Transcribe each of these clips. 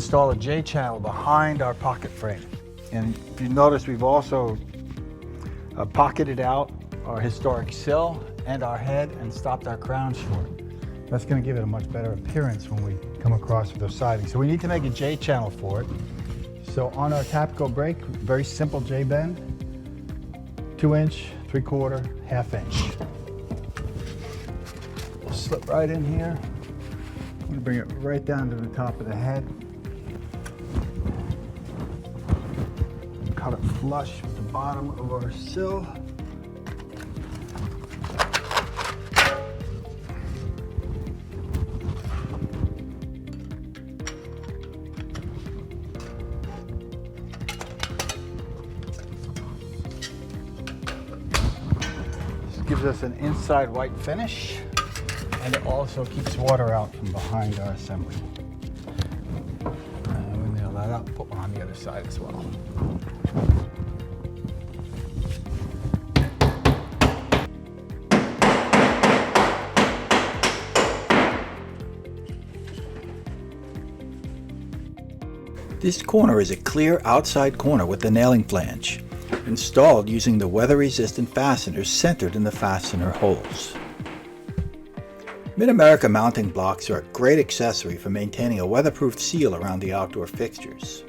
install a J-channel behind our pocket frame. And if you notice, we've also pocketed out our historic sill and our head and stopped our crown short. That's going to give it a much better appearance when we come across with those sidings. So we need to make a J-channel for it. So on our Tapco brake, very simple J-bend, 2-inch, 3/4, 1/2 inch. We'll slip right in here. I'm going to bring it right down to the top of the head. Cut it flush with the bottom of our sill. This gives us an inside white finish, and it also keeps water out from behind our assembly. We nail that up, put one on the other side as well. This corner is a clear outside corner with the nailing flange, installed using the weather-resistant fasteners centered in the fastener holes. Mid-America mounting blocks are a great accessory for maintaining a weatherproof seal around the outdoor fixtures.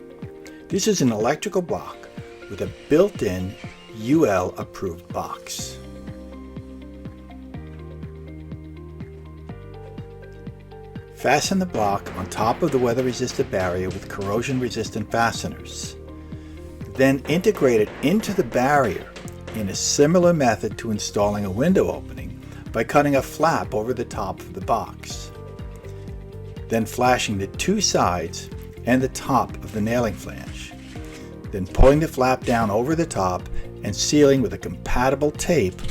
This is an electrical block with a built-in UL approved box. Fasten the block on top of the weather-resistant barrier with corrosion-resistant fasteners. Then integrate it into the barrier in a similar method to installing a window opening by cutting a flap over the top of the box. Then flashing the two sides and the top of the nailing flange. Then pulling the flap down over the top and sealing with a compatible tape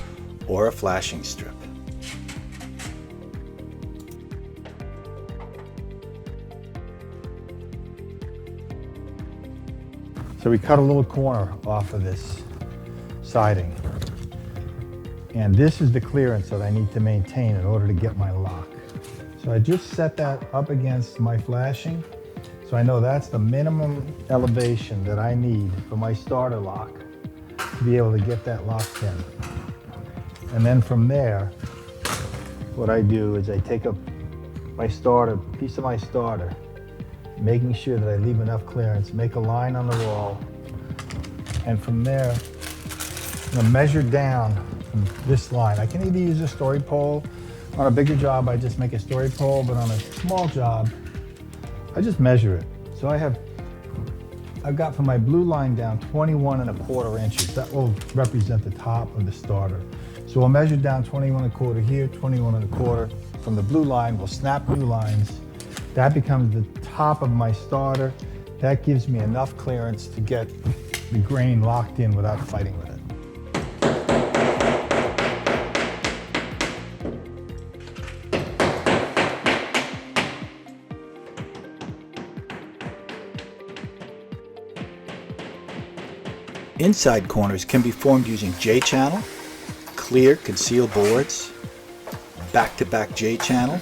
or a flashing strip. So we cut a little corner off of this siding. And this is the clearance that I need to maintain in order to get my lock. So I just set that up against my flashing. So I know that's the minimum elevation that I need for my starter lock to be able to get that locked in. And then from there, what I do is I take up my starter, piece of my starter, making sure that I leave enough clearance, make a line on the wall, and from there, I'm gonna measure down from this line. I can either use a story pole. On a bigger job, I just make a story pole, but on a small job, I just measure it. So I've got from my blue line down 21¼ inches. That will represent the top of the starter. So we'll measure down 21¼ here, 21¼ from the blue line. We'll snap new lines. That becomes the top of my starter. That gives me enough clearance to get the grain locked in without fighting with it. Inside corners can be formed using J-channel, clear concealed boards, back-to-back J-channel,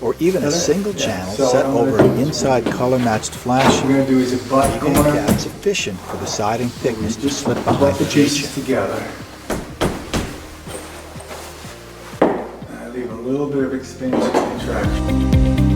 or even a single channel set over an inside color-matched flashing and cap sufficient for the siding thickness to slip behind the J-channel. Together. I leave a little bit of expansion and traction.